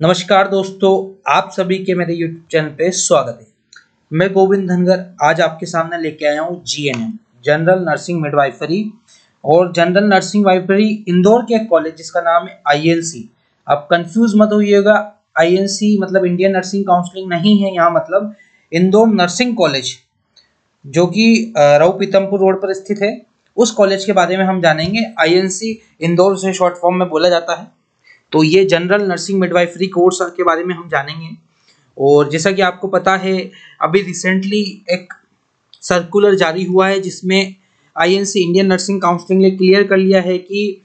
नमस्कार दोस्तों, आप सभी के मेरे YouTube चैनल पे स्वागत है। मैं गोविंद धनगर आज आपके सामने लेके आया हूँ जीएनएम जनरल नर्सिंग मिडवाइफरी और जनरल नर्सिंग वाइफरी इंदौर के एक कॉलेज जिसका नाम है आईएनसी। आप कंफ्यूज मत होइएगा, आईएनसी मतलब इंडियन नर्सिंग काउंसिलिंग नहीं है, यहाँ मतलब इंदौर नर्सिंग कॉलेज जो कि राव पीतमपुर रोड पर स्थित है। उस कॉलेज के बारे में हम जानेंगे। आईएनसी इंदौर से शॉर्ट फॉर्म में बोला जाता है। तो ये जनरल नर्सिंग मिडवाइफरी कोर्स के बारे में हम जानेंगे। और जैसा कि आपको पता है, अभी रिसेंटली एक सर्कुलर जारी हुआ है जिसमें आईएनसी इंडियन नर्सिंग काउंसिलिंग ने क्लियर कर लिया है कि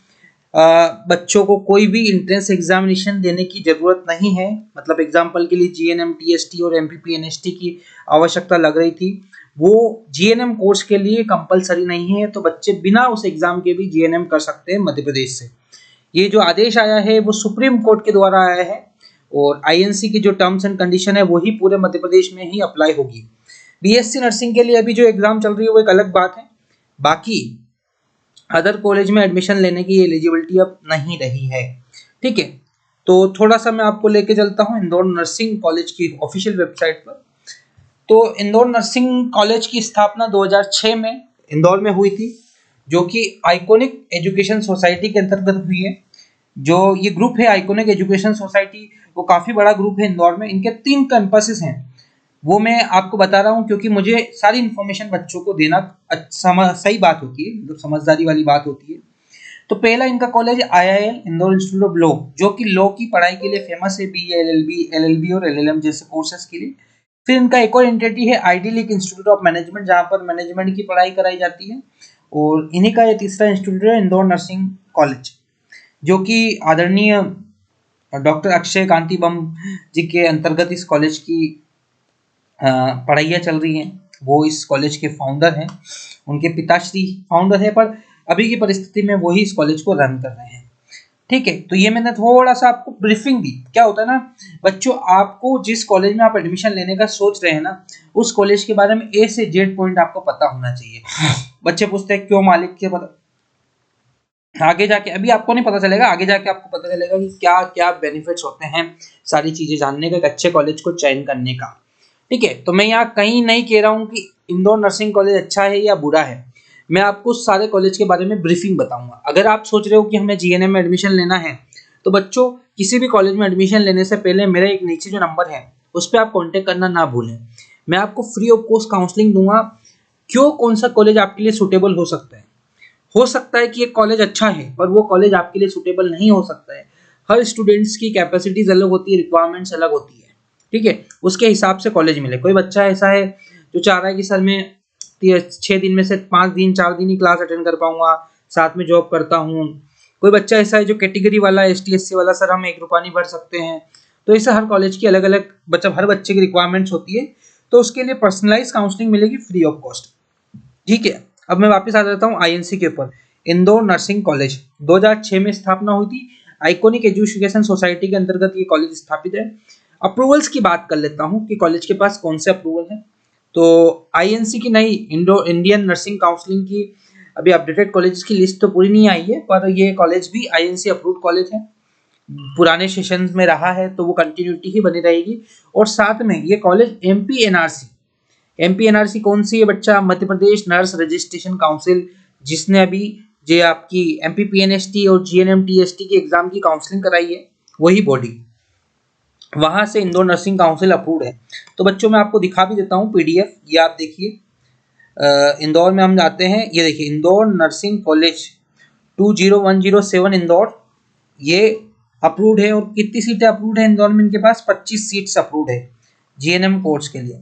बच्चों को कोई भी इंट्रेंस एग्जामिनेशन देने की ज़रूरत नहीं है। मतलब एग्जाम्पल के लिए जीएनएम टीएसटी और एमपीपी एनएसटी की आवश्यकता लग रही थी, वो जीएनएम कोर्स के लिए कंपलसरी नहीं है। तो बच्चे बिना उस एग्जाम के भी जीएनएम कर सकते हैं मध्य प्रदेश से। ये जो आदेश आया है वो सुप्रीम कोर्ट के द्वारा आया है और आईएनसी की जो टर्म्स एंड कंडीशन है वही पूरे मध्य प्रदेश में ही अप्लाई होगी। बीएससी नर्सिंग के लिए अभी जो एग्जाम चल रही है वो एक अलग बात है। बाकी अदर कॉलेज में एडमिशन लेने की एलिजिबिलिटी अब नहीं रही है। ठीक है, तो थोड़ा सा मैं आपको लेके चलता हूँ इंदौर नर्सिंग कॉलेज की ऑफिशियल वेबसाइट पर। तो इंदौर नर्सिंग कॉलेज की स्थापना 2006 में इंदौर में हुई थी, जो कि आइकॉनिक एजुकेशन सोसाइटी के अंतर्गत हुई है। जो ये ग्रुप है आइकॉनिक एजुकेशन सोसाइटी, वो काफ़ी बड़ा ग्रुप है इंदौर में। इनके 3 कैंपसेस हैं, वो मैं आपको बता रहा हूँ क्योंकि मुझे सारी इन्फॉर्मेशन बच्चों को देना सही बात होती है, मतलब समझदारी वाली बात होती है। तो पहला इनका college IIL Indore institute of law, जो कि लॉ की पढ़ाई के लिए फेमस है, बीए एलएलबी और एलएलएम जैसे कोर्सेज के लिए। फिर इनका एक और एंटिटी है आईडीलिक इंस्टीट्यूट ऑफ मैनेजमेंट, जहाँ पर मैनेजमेंट की पढ़ाई कराई जाती है। और इन्हीं का ये तीसरा इंस्टीट्यूट है इंदौर नर्सिंग कॉलेज, जो कि आदरणीय डॉक्टर अक्षय कांति बम जी के अंतर्गत इस कॉलेज की पढ़ाइयाँ चल रही हैं। वो इस कॉलेज के फाउंडर हैं, उनके पिताश्री फाउंडर है, पर अभी की परिस्थिति में वही इस कॉलेज को रन कर रहे हैं। ठीक है, तो ये मैंने थोड़ा सा आपको ब्रीफिंग दी। क्या होता है ना बच्चों, आपको जिस कॉलेज में आप एडमिशन लेने का सोच रहे हैं ना, उस कॉलेज के बारे में ए से जेड पॉइंट आपको पता होना चाहिए। बच्चे पूछते हैं क्यों मालिक, के पता आगे जाके, अभी आपको नहीं पता चलेगा, आगे जाके आपको पता चलेगा कि क्या क्या बेनिफिट्स होते हैं सारी चीजें जानने का, एक अच्छे कॉलेज को चयन करने का। ठीक है, तो मैं यहाँ कहीं नहीं कह रहा हूँ कि इंदौर नर्सिंग कॉलेज अच्छा है या बुरा है। मैं आपको सारे कॉलेज के बारे में ब्रीफिंग बताऊंगा। अगर आप सोच रहे हो कि हमें जीएनएम में एडमिशन लेना है, तो बच्चों किसी भी कॉलेज में एडमिशन लेने से पहले मेरा एक नीचे जो नंबर है उस पर आप कॉन्टेक्ट करना ना भूलें। मैं आपको फ्री ऑफ कॉस्ट काउंसलिंग दूंगा, क्यों कौन सा कॉलेज आपके लिए सुटेबल हो सकता है। हो सकता है कि एक कॉलेज अच्छा है पर वो कॉलेज आपके लिए सुटेबल नहीं हो सकता है। हर स्टूडेंट्स की कैपेसिटीज अलग होती है, रिक्वायरमेंट्स अलग होती है। ठीक है, उसके हिसाब से कॉलेज मिले। कोई बच्चा ऐसा है जो चाह रहा है कि सर मैं 6 दिन में से 5 दिन 4 दिन ही क्लास अटेंड कर पाऊंगा, साथ में जॉब करता हूँ। कोई बच्चा ऐसा है जो कैटेगरी वाला एसटी/एससी वाला, सर हम 1 रुपया नहीं भर सकते हैं। तो ऐसे हर कॉलेज की अलग अलग हर बच्चे की रिक्वायरमेंट्स होती है। तो उसके लिए पर्सनलाइज काउंसलिंग मिलेगी फ्री ऑफ कॉस्ट। ठीक है, अब मैं वापस आ जाता हूँ आईएनसी के ऊपर। इंदौर नर्सिंग कॉलेज 2006 में स्थापना हुई थी। आइकॉनिक एजुकेशन सोसाइटी के अंतर्गत ये कॉलेज स्थापित है। अप्रूवल्स की बात कर लेता हूँ कि कॉलेज के पास कौन से अप्रूवल है। तो आईएनसी की नई इंडियन नर्सिंग काउंसिलिंग की अभी अपडेटेड कॉलेज की लिस्ट तो पूरी नहीं आई है, पर ये कॉलेज भी आईएनसी अप्रूव्ड कॉलेज है। पुराने सेशन में रहा है तो वो कंटिन्यूटी ही बनी रहेगी। और साथ में ये कॉलेज एमपीएनआरसी कौन सी है बच्चा, Madhya Pradesh nurse registration council, जिसने अभी जो आपकी एमपीपीएनएसटी और जीएनएमटीएसटी की एग्जाम की काउंसलिंग कराई है, वही बॉडी, वहां से इंदौर नर्सिंग काउंसिल अप्रूव्ड है। तो बच्चों मैं आपको दिखा भी देता हूँ पीडीएफ, ये आप देखिए। इंदौर में हम जाते हैं, ये देखिए इंदौर नर्सिंग कॉलेज 20107 इंदौर, ये अप्रूव्ड है। और कितनी सीटें अप्रूव्ड है इंदौर में, इनके पास 25 सीट्स अप्रूव्ड है जीएनएम कोर्स के लिए।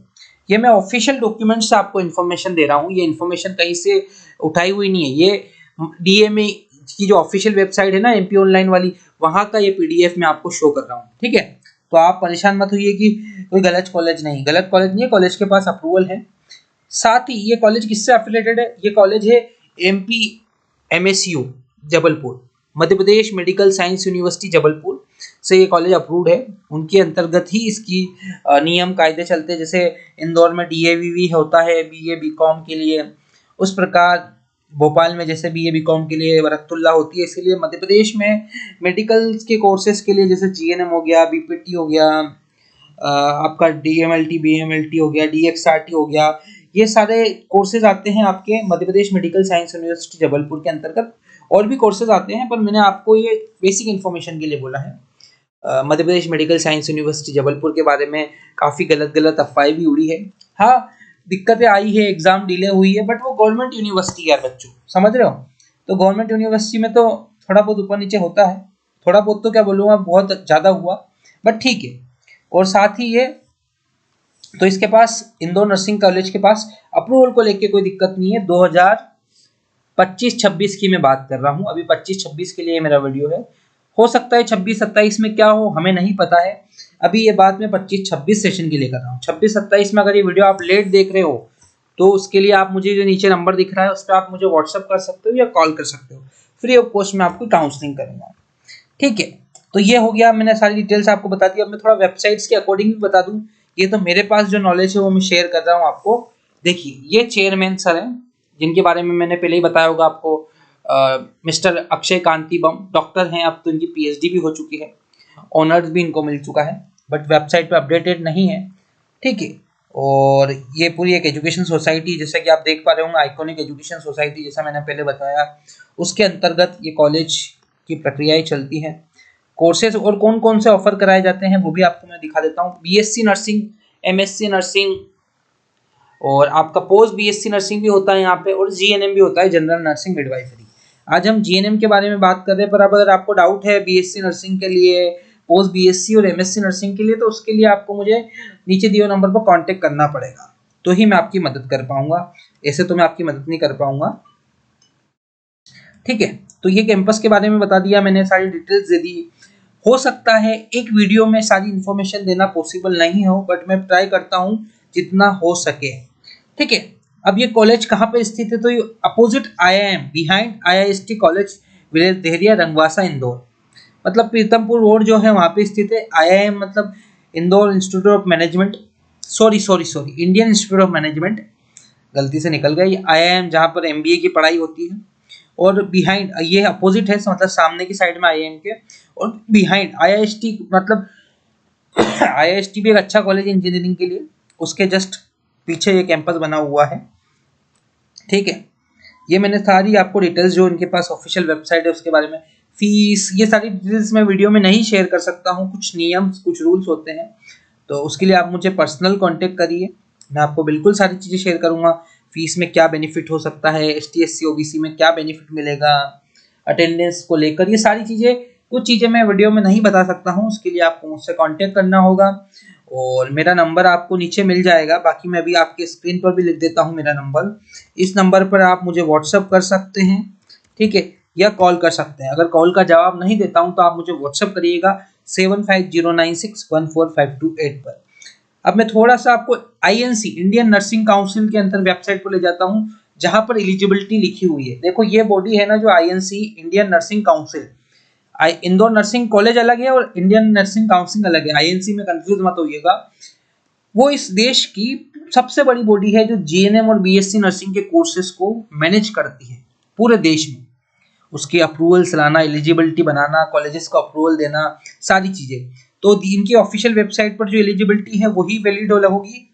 ये मैं ऑफिशियल डॉक्यूमेंट से आपको इन्फॉर्मेशन दे रहा हूँ, ये इन्फॉर्मेशन कहीं से उठाई हुई नहीं है। ये डीएमए की जो ऑफिशियल वेबसाइट है ना, एमपी ऑनलाइन वाली, वहाँ का ये पीडीएफ मैं आपको शो कर रहा हूँ। ठीक है, तो आप परेशान मत होइए कि कोई गलत कॉलेज नहीं है, कॉलेज के पास अप्रूवल है। साथ ही ये कॉलेज किससे एफिलेटेड है, ये कॉलेज है MP MSU Jabalpur, Madhya Pradesh medical science university Jabalpur से ये कॉलेज अप्रूव्ड है। उनके अंतर्गत ही इसकी नियम कायदे चलते हैं। जैसे इंदौर में डीएवीवी होता है बीए बीकॉम के लिए, उस प्रकार भोपाल में जैसे बीए बीकॉम के लिए बरकतुल्ला होती है, इसीलिए मध्य प्रदेश में मेडिकल के कोर्सेज के लिए जैसे जीएनएम हो गया, बीपीटी हो गया, आपका डीएमएलटी बीएमएलटी हो गया, डीएक्सआरटी हो गया, ये सारे कोर्सेज आते हैं आपके Madhya Pradesh medical science university Jabalpur के अंतर्गत। और भी कोर्सेज आते हैं, पर मैंने आपको ये बेसिक इन्फॉर्मेशन के लिए बोला है। Madhya Pradesh medical science university Jabalpur के बारे में काफ़ी गलत गलत अफवाहें भी उड़ी है। हाँ, दिक्कतें आई है, एग्जाम डिले हुई है, बट वो गवर्नमेंट यूनिवर्सिटी यार बच्चों, समझ रहे हो। तो गवर्नमेंट यूनिवर्सिटी में तो थोड़ा बहुत ऊपर नीचे होता है, थोड़ा बहुत तो क्या बोलूँगा, बहुत ज़्यादा हुआ, बट ठीक है। और साथ ही ये तो इसके पास इंदौर नर्सिंग कॉलेज के पास अप्रूवल को लेके कोई दिक्कत नहीं है। 2025-26 की मैं बात कर रहा हूँ, अभी 25-26 के लिए मेरा वीडियो है। हो सकता है 26-27 में क्या हो, हमें नहीं पता है। अभी ये बात मैं 25-26 सेशन के लिए कर रहा हूँ। 26-27 में अगर ये वीडियो आप लेट देख रहे हो तो उसके लिए आप मुझे जो नीचे नंबर दिख रहा है उस पर आप मुझे व्हाट्सअप कर सकते हो या कॉल कर सकते हो। फ्री ऑफ कॉस्ट में आपको काउंसलिंग करूँगा, ठीक है। तो ये हो गया, मैंने सारी डिटेल्स आपको बता दी। अब मैं थोड़ा वेबसाइट्स के अकॉर्डिंग भी बता दूं। ये तो मेरे पास जो नॉलेज है वो मैं शेयर कर रहा हूँ आपको। देखिए, ये चेयरमैन सर हैं जिनके बारे में मैंने पहले ही बताया होगा आपको, मिस्टर अक्षय कांति बम डॉक्टर हैं, अब तो इनकी पीएचडी भी हो चुकी है, ऑनर्स भी इनको मिल चुका है, बट वेबसाइट पे अपडेटेड नहीं है, ठीक है। और ये पूरी एक एजुकेशन सोसाइटी, जैसा कि आप देख पा रहे होंगे, आइकॉनिक एजुकेशन सोसाइटी, जैसा मैंने पहले बताया, उसके अंतर्गत ये कॉलेज की प्रक्रियाएं चलती हैं। कोर्सेज और कौन कौन से ऑफर कराए जाते हैं वो भी आपको मैं दिखा देता हूँ। बीएससी नर्सिंग, एमएससी नर्सिंग, और आपका पोस्ट बीएससी नर्सिंग भी होता है यहाँ पे, और जीएनएम भी होता है, जनरल नर्सिंग मिडवाइफरी। आज हम जीएनएम के बारे में बात कर रहे हैं, पर अब अगर आपको डाउट है बीएससी नर्सिंग के लिए, पोस्ट बीएससी और एमएससी नर्सिंग के लिए, तो उसके लिए आपको मुझे नीचे दिए नंबर पर कॉन्टेक्ट करना पड़ेगा, तो ही मैं आपकी मदद कर पाऊंगा, ऐसे तो मैं आपकी मदद नहीं कर पाऊंगा, ठीक है। तो ये कैंपस के बारे में बता दिया मैंने, सारी डिटेल्स दे दी। हो सकता है एक वीडियो में सारी इन्फॉर्मेशन देना पॉसिबल नहीं हो, बट मैं ट्राई करता हूँ जितना हो सके, ठीक है। अब ये कॉलेज कहाँ पे स्थित है, तो ये opposite IIM, behind IIST college village Dehria Rangwasa Indore, मतलब पीतमपुर रोड जो है वहाँ पे स्थित है। आईआईएम मतलब Indore institute of management, sorry Indian institute of management, गलती से निकल गया। ये आईआईएम जहाँ पर एमबीए की पढ़ाई होती है, और बिहाइंड ये अपोजिट है, मतलब सामने की साइड में आईआईएम के, और बिहाइंड आईआईएसटी, मतलब आईआईएसटी भी एक अच्छा कॉलेज इंजीनियरिंग के लिए, उसके जस्ट पीछे ये कैंपस बना हुआ है, ठीक है। ये मैंने सारी आपको डिटेल्स, जो इनके पास ऑफिशियल वेबसाइट है उसके बारे में, फीस, ये सारी डिटेल्स मैं वीडियो में नहीं शेयर कर सकता हूँ, कुछ नियम कुछ रूल्स होते हैं, तो उसके लिए आप मुझे पर्सनल कांटेक्ट करिए, मैं आपको बिल्कुल सारी चीज़ें शेयर करूँगा। फीस में क्या बेनिफिट हो सकता है, एसटी एससी ओबीसी में क्या बेनिफिट मिलेगा, अटेंडेंस को लेकर, ये सारी चीज़ें, कुछ चीज़ें मैं वीडियो में नहीं बता सकता हूँ, उसके लिए आपको मुझसे कांटेक्ट करना होगा, और मेरा नंबर आपको नीचे मिल जाएगा। बाकी मैं अभी आपके स्क्रीन पर भी लिख देता हूँ मेरा नंबर, इस नंबर पर आप मुझे व्हाट्सअप कर सकते हैं, ठीक है, या कॉल कर सकते हैं। अगर कॉल का जवाब नहीं देता हूँ तो आप मुझे व्हाट्सअप करिएगा 7509614528 पर। अब मैं थोड़ा सा आपको आईएनसी, इंडियन नर्सिंग काउंसिल के अंतर वेबसाइट पर ले जाता हूँ, जहां पर एलिजिबिलिटी लिखी हुई है। देखो, ये बॉडी है ना जो INC, Indian nursing council, Indore nursing college अलग है और इंडियन नर्सिंग काउंसिल अलग है, आईएनसी में कंफ्यूज मत होइएगा। वो इस देश की सबसे बड़ी बॉडी है जो जीएनएम और बीएससी नर्सिंग के कोर्सेज को मैनेज करती है पूरे देश में, उसकी अप्रूवल्स लाना, एलिजिबिलिटी बनाना, कॉलेजेस को अप्रूवल देना, सारी चीजें। तो इनकी ऑफिशियल वेबसाइट पर जो एलिजिबिलिटी है वही वैलिड होगी,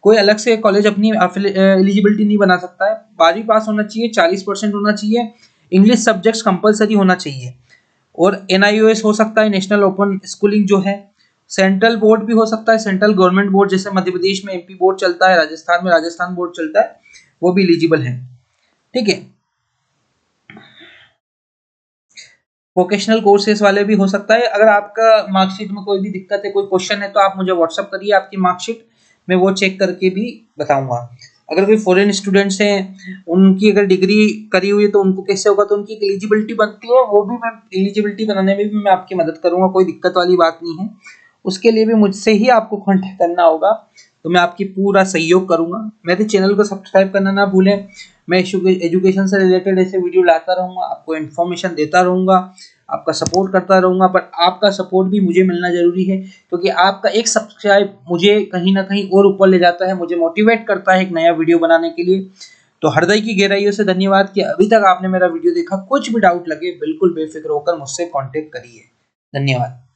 कोई अलग से कॉलेज अपनी एलिजिबिलिटी नहीं बना सकता है। 12वीं पास होना चाहिए, 40% होना चाहिए, इंग्लिश सब्जेक्ट्स कंपलसरी होना चाहिए, और एनआईओएस हो सकता है, नेशनल ओपन स्कूलिंग जो है, सेंट्रल बोर्ड भी हो सकता है, सेंट्रल गवर्नमेंट बोर्ड, जैसे मध्य प्रदेश में एमपी बोर्ड चलता है, राजस्थान में राजस्थान बोर्ड चलता है, वो भी एलिजिबल है, ठीक है। वोकेशनल कोर्सेज वाले भी हो सकता है। अगर आपका मार्कशीट में कोई भी दिक्कत है, कोई क्वेश्चन है, तो आप मुझे व्हाट्सअप करिए आपकी मार्कशीट, मैं वो चेक करके भी बताऊंगा। अगर कोई फॉरेन स्टूडेंट्स हैं, उनकी अगर डिग्री करी हुई है तो उनको कैसे होगा, तो उनकी एलिजिबिलिटी बनती है, वो भी मैं एलिजिबिलिटी बनाने में भी मैं आपकी मदद करूंगा, कोई दिक्कत वाली बात नहीं है। उसके लिए भी मुझसे ही आपको कॉन्टेक्ट करना होगा, तो मैं आपकी पूरा सहयोग करूंगा। मेरे चैनल को सब्सक्राइब करना ना भूलें, मैं एजुकेशन से रिलेटेड ऐसे वीडियो लाता रहूँगा, आपको इन्फॉर्मेशन देता रहूँगा, आपका सपोर्ट करता रहूँगा, पर आपका सपोर्ट भी मुझे मिलना ज़रूरी है, क्योंकि आपका एक सब्सक्राइब मुझे कहीं ना कहीं और ऊपर ले जाता है, मुझे मोटिवेट करता है एक नया वीडियो बनाने के लिए। तो हृदय की गहराइयों से धन्यवाद कि अभी तक आपने मेरा वीडियो देखा। कुछ भी डाउट लगे बिल्कुल बेफिक्र होकर मुझसे कांटेक्ट करिए। धन्यवाद।